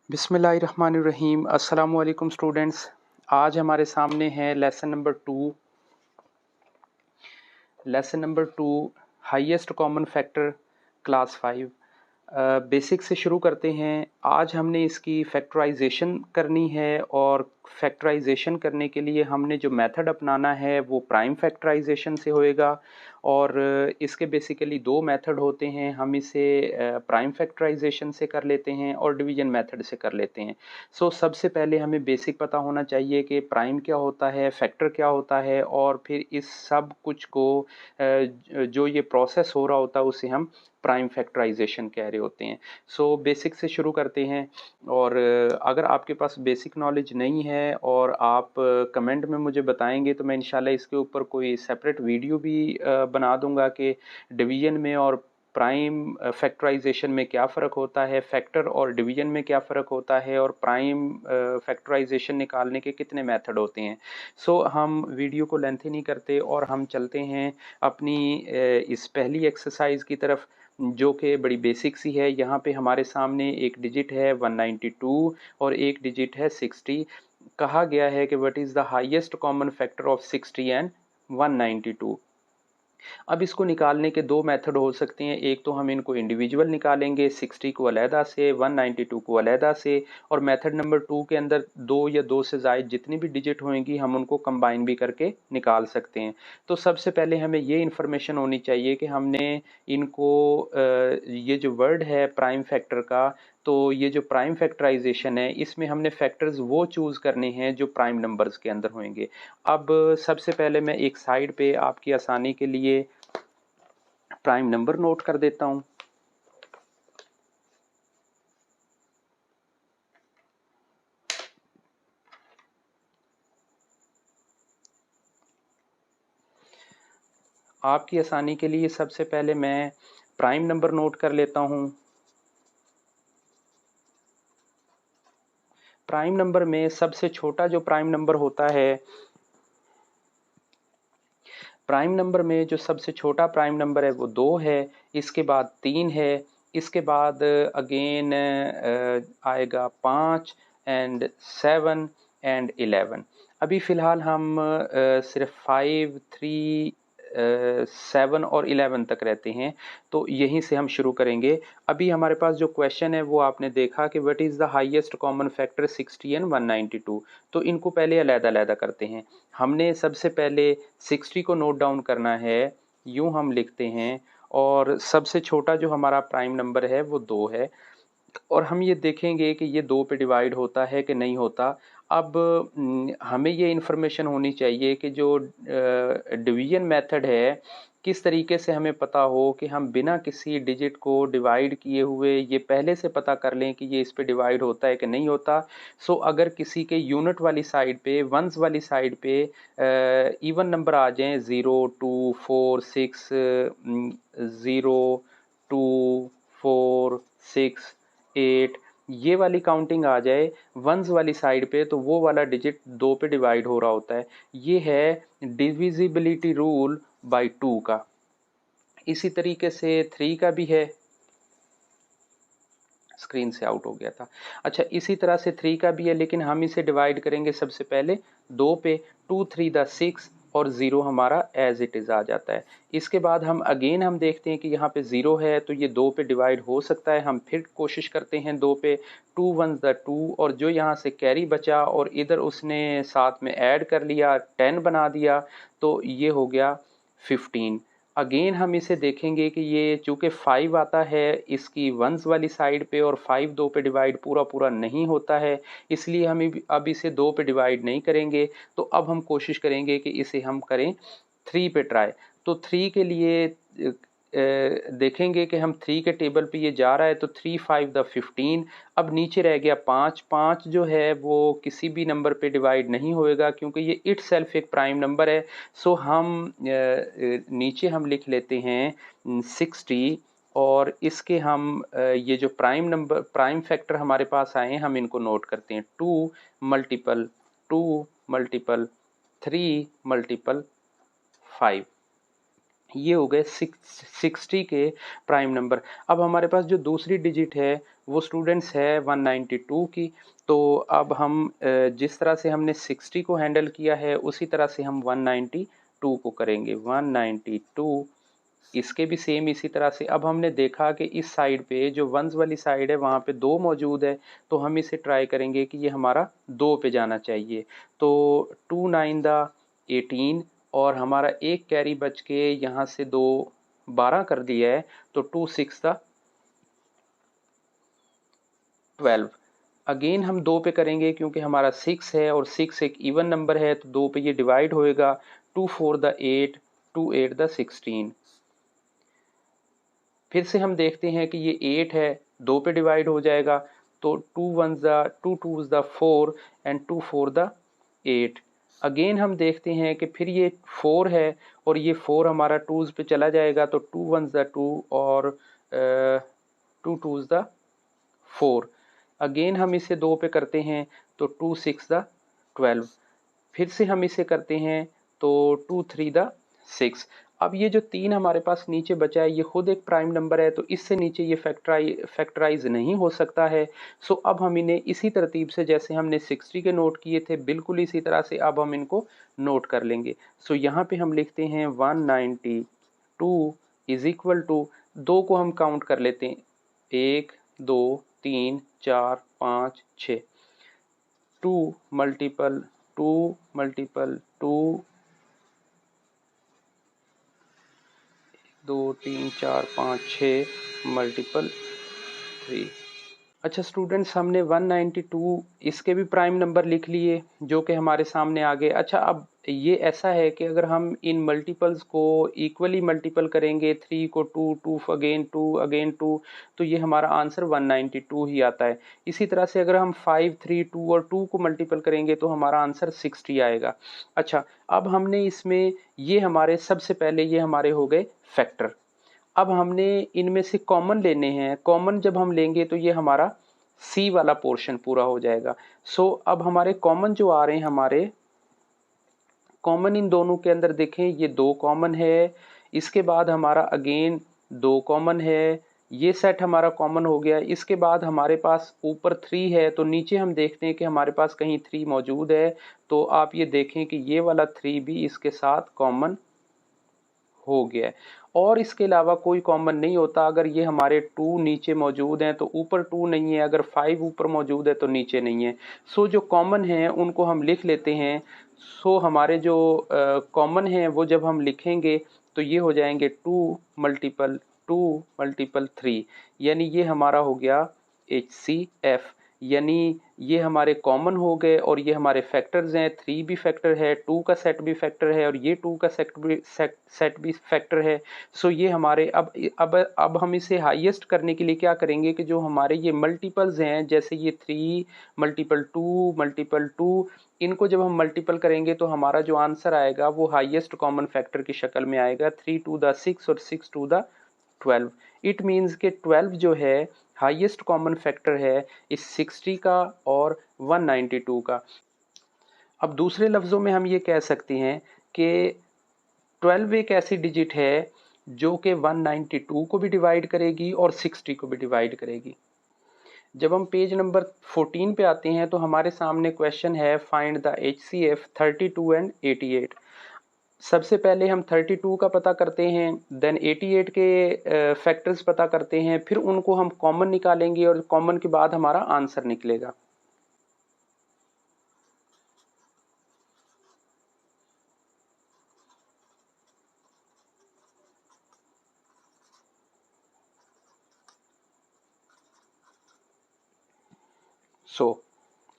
बिस्मिल्लाहिर्रहमानिर्रहीम। अस्सलामुअलैकुम स्टूडेंट्स। आज हमारे सामने है lesson number two highest common factor class 5। Basic से शुरू करते हैं। आज हमने इसकी फैक्टराइजेशन करनी है और फैक्टराइजेशन करने के लिए हमने जो मेथड अपनाना है वो प्राइम फैक्टराइजेशन से होएगा। और इसके बेसिकली दो मेथड होते हैं, हम इसे प्राइम फैक्टराइजेशन से कर लेते हैं और डिवीजन मेथड से कर लेते हैं। सबसे पहले हमें बेसिक पता होना चाहिए कि प्राइम क्या होता है, फैक्टर क्या होता है, और फिर इस सब कुछ को जो ये प्रोसेस हो रहा होता है उसे हम प्राइम फैक्टराइजेशन कह रहे होते हैं। बेसिक से शुरू करते हैं। और अगर आपके पास बेसिक नॉलेज नहीं है और आप कमेंट में मुझे बताएंगे तो मैं इंशाल्लाह इसके ऊपर कोई सेपरेट वीडियो भी बना दूंगा कि डिवीजन में और प्राइम फैक्टराइजेशन में क्या फ़र्क होता है, फैक्टर और डिवीजन में क्या फ़र्क होता है, और प्राइम फैक्टराइजेशन निकालने के कितने मेथड होते हैं। हम वीडियो को लेंथी नहीं करते और हम चलते हैं अपनी इस पहली एक्सरसाइज की तरफ, जो कि बड़ी बेसिक सी है। यहाँ पे हमारे सामने एक डिजिट है 192 और एक डिजिट है 60। कहा गया है कि what is the highest common factor of 60 and 192। अब इसको निकालने के दो मेथड हो सकते हैं। एक तो हम इनको इंडिविजुअल निकालेंगे, 60 को अलहदा से, 192 को अलहदा से, और मेथड नंबर 2 के अंदर दो या दो से ज़ायद जितनी भी डिजिट होंगी हम उनको कंबाइन भी करके निकाल सकते हैं। तो सबसे पहले हमें ये इन्फॉर्मेशन होनी चाहिए कि हमने इनको ये जो वर्ड है प्राइम फैक्टर का, तो ये जो प्राइम फैक्टराइजेशन है इसमें हमने फैक्टर्स वो चूज़ करने हैं जो प्राइम नंबर्स के अंदर होंगे। अब सबसे पहले मैं एक साइड पे आपकी आसानी के लिए प्राइम नंबर नोट कर देता हूं। आपकी आसानी के लिए सबसे पहले मैं प्राइम नंबर नोट कर लेता हूं। प्राइम नंबर में सबसे छोटा जो प्राइम नंबर होता है, प्राइम नंबर में जो सबसे छोटा प्राइम नंबर है वो 2 है, इसके बाद 3 है, इसके बाद अगेन आएगा 5 एंड 7 एंड 11। अभी फ़िलहाल हम सिर्फ 5, 3, 7 और 11 तक रहते हैं, तो यहीं से हम शुरू करेंगे। अभी हमारे पास जो क्वेश्चन है वो आपने देखा कि what is the highest common factor 60 and 192। तो इनको पहले अलग-अलग करते हैं। हमने सबसे पहले 60 को नोट डाउन करना है। यूं हम लिखते हैं, और सबसे छोटा जो हमारा प्राइम नंबर है वो 2 है, और हम ये देखेंगे कि ये 2 पे डिवाइड होता है कि नहीं होता। अब हमें ये इन्फॉर्मेशन होनी चाहिए कि जो डिवीजन मेथड है, किस तरीके से हमें पता हो कि हम बिना किसी डिजिट को डिवाइड किए हुए ये पहले से पता कर लें कि ये इस पे डिवाइड होता है कि नहीं होता। अगर किसी के यूनिट वाली साइड पे, वंस वाली साइड पे इवन नंबर आ जाएं, 0, 2, 4, 6, 0, 2, 4, 6, 8, ये वाली काउंटिंग आ जाए वंस वाली साइड पे, तो वो वाला डिजिट 2 पे डिवाइड हो रहा होता है। ये है डिविजिबिलिटी रूल बाय 2 का। इसी तरीके से 3 का भी है। स्क्रीन से आउट हो गया था। अच्छा, इसी तरह से 3 का भी है, लेकिन हम इसे डिवाइड करेंगे सबसे पहले 2 पे। 2 3 द 6 और 0 हमारा एज इट इज़ आ जाता है। इसके बाद हम अगेन हम देखते हैं कि यहाँ पे 0 है, तो ये 2 पे डिवाइड हो सकता है। हम फिर कोशिश करते हैं 2 पे। 2 1 द 2, और जो यहाँ से कैरी बचा और इधर उसने साथ में ऐड कर लिया, 10 बना दिया, तो ये हो गया 15। अगेन हम इसे देखेंगे कि ये चूँकि 5 आता है इसकी वंस वाली साइड पे, और 5 2 पे डिवाइड पूरा पूरा नहीं होता है, इसलिए हम अब इसे 2 पे डिवाइड नहीं करेंगे। तो अब हम कोशिश करेंगे कि इसे हम करें 3 पे ट्राई। तो 3 के लिए देखेंगे कि हम 3 के टेबल पे ये जा रहा है, तो 3 5 द 15। अब नीचे रह गया 5। 5 जो है वो किसी भी नंबर पे डिवाइड नहीं होएगा क्योंकि ये इट सेल्फ एक प्राइम नंबर है। हम नीचे हम लिख लेते हैं 60, और इसके हम ये जो प्राइम नंबर प्राइम फैक्टर हमारे पास आए हैं हम इनको नोट करते हैं। 2 मल्टीपल 2 मल्टीपल 3 मल्टीपल 5। ये हो गए 60 के प्राइम नंबर। अब हमारे पास जो दूसरी डिजिट है वो स्टूडेंट्स है 192 की। तो अब हम जिस तरह से हमने 60 को हैंडल किया है उसी तरह से हम 192 को करेंगे। 192 इसके भी सेम इसी तरह से। अब हमने देखा कि इस साइड पे जो वंस वाली साइड है वहाँ पे 2 मौजूद है, तो हम इसे ट्राई करेंगे कि ये हमारा 2 पे जाना चाहिए। तो 2 9 द 18 और हमारा एक कैरी बच के यहाँ से 2 12 कर दिया है, तो 2 6 द 12। अगेन हम 2 पे करेंगे क्योंकि हमारा 6 है और 6 एक इवन नंबर है, तो 2 पे ये डिवाइड होएगा। 2 4 द 8, 2 8 द 16। फिर से हम देखते हैं कि ये 8 है, 2 पे डिवाइड हो जाएगा, तो 2 1 the 2 2 the 4 and 2 4 the 8। Again हम देखते हैं कि फिर ये 4 है और ये 4 हमारा 2s पे चला जाएगा, तो 2 1 द 2 और 2 2 द 4। अगेन हम इसे 2 पे करते हैं, तो 2 6 द 12। फिर से हम इसे करते हैं, तो 2 3 द 6। अब ये जो 3 हमारे पास नीचे बचा है ये खुद एक प्राइम नंबर है, तो इससे नीचे ये फैक्टराइज नहीं हो सकता है। सो अब हम इन्हें इसी तरतीब से जैसे हमने 60 के नोट किए थे बिल्कुल इसी तरह से अब हम इनको नोट कर लेंगे। सो यहाँ पे हम लिखते हैं 192 इज इक्वल टू, 2 को हम काउंट कर लेते हैं, 1 2 3 4 5 6। 2 मल्टीपल 2 मल्टीपल 2, 2 3 4 5 6 मल्टीपल 3। अच्छा स्टूडेंट्स, हमने 192 इसके भी प्राइम नंबर लिख लिए जो कि हमारे सामने आ गए। अच्छा अब ये ऐसा है कि अगर हम इन मल्टीपल्स को इक्वली मल्टीपल करेंगे, 3 को 2 2 अगेन 2 अगेन 2, तो ये हमारा आंसर 192 ही आता है। इसी तरह से अगर हम 5 3 2 और 2 को मल्टीपल करेंगे तो हमारा आंसर 60 आएगा। अच्छा अब हमने इसमें ये हमारे सबसे पहले ये हमारे हो गए फैक्टर। अब हमने इनमें से कॉमन लेने हैं। कॉमन जब हम लेंगे तो ये हमारा सी वाला पोर्शन पूरा हो जाएगा। सो अब हमारे कॉमन जो आ रहे हैं, हमारे कॉमन इन दोनों के अंदर देखें, ये 2 कॉमन है, इसके बाद हमारा अगेन 2 कॉमन है, ये सेट हमारा कॉमन हो गया। इसके बाद हमारे पास ऊपर 3 है, तो नीचे हम देखते हैं कि हमारे पास कहीं 3 मौजूद है, तो आप ये देखें कि ये वाला 3 भी इसके साथ कॉमन हो गया है। और इसके अलावा कोई कॉमन नहीं होता। अगर ये हमारे 2 नीचे मौजूद हैं तो ऊपर 2 नहीं है, अगर 5 ऊपर मौजूद है तो नीचे नहीं है। सो जो कॉमन है उनको हम लिख लेते हैं। सो हमारे जो कॉमन हैं वो जब हम लिखेंगे तो ये हो जाएंगे 2 मल्टीपल 2 मल्टीपल 3, यानी ये हमारा हो गया HCF। यानी ये हमारे कॉमन हो गए और ये हमारे फैक्टर्स हैं। 3 भी फैक्टर है, 2 का सेट भी फैक्टर है और ये 2 का सेट भी फैक्टर है। सो ये हमारे अब हम इसे हाईएस्ट करने के लिए क्या करेंगे कि जो हमारे ये मल्टीपल्स हैं, जैसे ये 3 मल्टीपल 2 मल्टीपल 2, इनको जब हम मल्टीपल करेंगे तो हमारा जो आंसर आएगा वो हाईएस्ट कॉमन फैक्टर की शक्ल में आएगा। 3 2 द 6 और 6 2 द 12। इट मीन्स के 12 जो है हाईएस्ट कॉमन फैक्टर है इस 60 का और 192 का। अब दूसरे लफ्ज़ों में हम ये कह सकते हैं कि 12 एक ऐसी डिजिट है जो कि 192 को भी डिवाइड करेगी और 60 को भी डिवाइड करेगी। जब हम पेज नंबर 14 पे आते हैं तो हमारे सामने क्वेश्चन है फाइंड द HCF 32 एंड 88। सबसे पहले हम 32 का पता करते हैं, देन 88 के फैक्टर्स पता करते हैं, फिर उनको हम कॉमन निकालेंगे और कॉमन के बाद हमारा आंसर निकलेगा।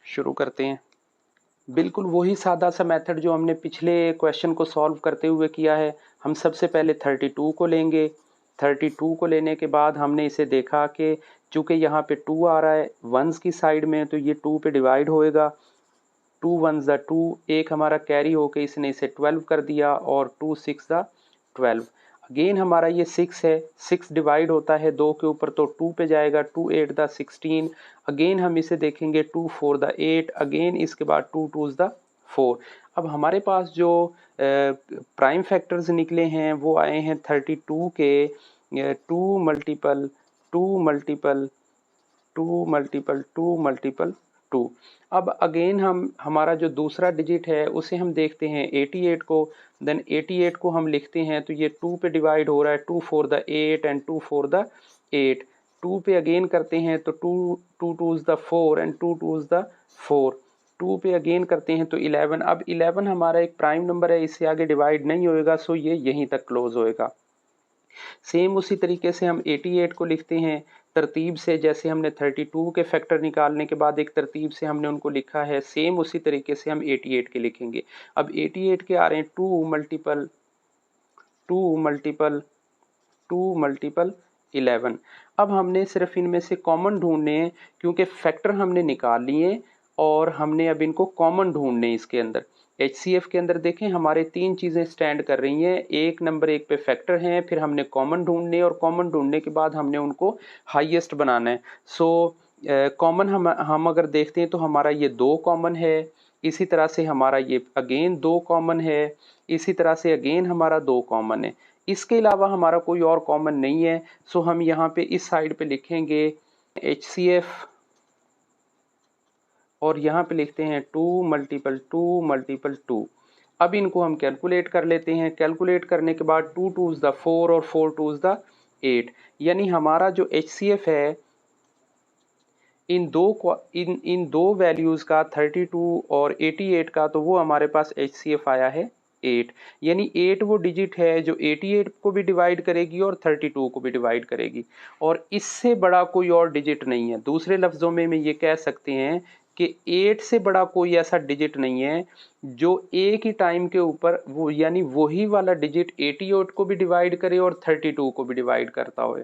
शुरू करते हैं। बिल्कुल वही सादा सा मेथड जो हमने पिछले क्वेश्चन को सॉल्व करते हुए किया है। हम सबसे पहले 32 को लेंगे। 32 को लेने के बाद हमने इसे देखा कि चूंकि यहाँ पे 2 आ रहा है वंस की साइड में, तो ये 2 पे डिवाइड होएगा। 2 1 ज़ा 2, एक हमारा कैरी होके इसने इसे 12 कर दिया और 2 6 ज़ा 12। अगेन हमारा ये 6 है, 6 डिवाइड होता है 2 के ऊपर तो 2 पे जाएगा। 2 8 द 16। अगेन हम इसे देखेंगे 2 4 द 8, अगेन इसके बाद 2 2 द 4। अब हमारे पास जो प्राइम फैक्टर्स निकले हैं वो आए हैं 32 के 2 मल्टीपल 2 मल्टीपल 2 मल्टीपल 2 मल्टीपल 2। अब अगेन हमारा जो दूसरा डिजिट है उसे हम देखते हैं 88 को, देन 88 को हम लिखते हैं तो ये 2 पे डिवाइड हो रहा है, 2 4 द 8 एंड 2 4 द 8। 2 पे अगेन करते हैं तो 2 2 द 4 एंड 2 2 द 4। 2 पे अगेन करते हैं तो 11। अब 11 हमारा एक प्राइम नंबर है, इससे आगे डिवाइड नहीं होएगा, सो ये यहीं तक क्लोज होएगा। सेम उसी तरीके से हम 88 को लिखते हैं तरतीब से, जैसे हमने 32 के फैक्टर निकालने के बाद एक तरतीब से हमने उनको लिखा है, सेम उसी तरीके से हम 88 के लिखेंगे। अब 88 के आ रहे हैं 2 मल्टीपल 2 मल्टीपल 2 मल्टीपल 11। अब हमने सिर्फ इनमें से कॉमन ढूंढने हैं, क्योंकि फैक्टर हमने निकाल लिए और हमने अब इनको कॉमन ढूंढने इसके अंदर। HCF के अंदर देखें हमारे 3 चीज़ें स्टैंड कर रही हैं, एक नंबर 1 पे फैक्टर हैं, फिर हमने कॉमन ढूंढने और कॉमन ढूंढने के बाद हमने उनको हाईएस्ट बनाना है। सो कॉमन हम अगर देखते हैं तो हमारा ये 2 कॉमन है, इसी तरह से हमारा ये अगेन 2 कॉमन है, इसी तरह से अगेन हमारा 2 कॉमन है। इसके अलावा हमारा कोई और कॉमन नहीं है। सो हम यहाँ पे इस साइड पे लिखेंगे HCF और यहाँ पे लिखते हैं 2 मल्टीपल 2 मल्टीपल 2। अब इनको हम कैलकुलेट कर लेते हैं। कैलकुलेट करने के बाद 2 2 द 4 और 4 2 द 8, यानी हमारा जो HCF है इन दो वैल्यूज़ का 32 और 88 का, तो वो हमारे पास HCF आया है 8। यानी 8 वो डिजिट है जो 88 को भी डिवाइड करेगी और 32 को भी डिवाइड करेगी, और इससे बड़ा कोई और डिजिट नहीं है। दूसरे लफ्ज़ों में ये कह सकते हैं कि 8 से बड़ा कोई ऐसा डिजिट नहीं है जो एक ही टाइम के ऊपर वो यानी वही वाला डिजिट 88 को भी डिवाइड करे और 32 को भी डिवाइड करता हो।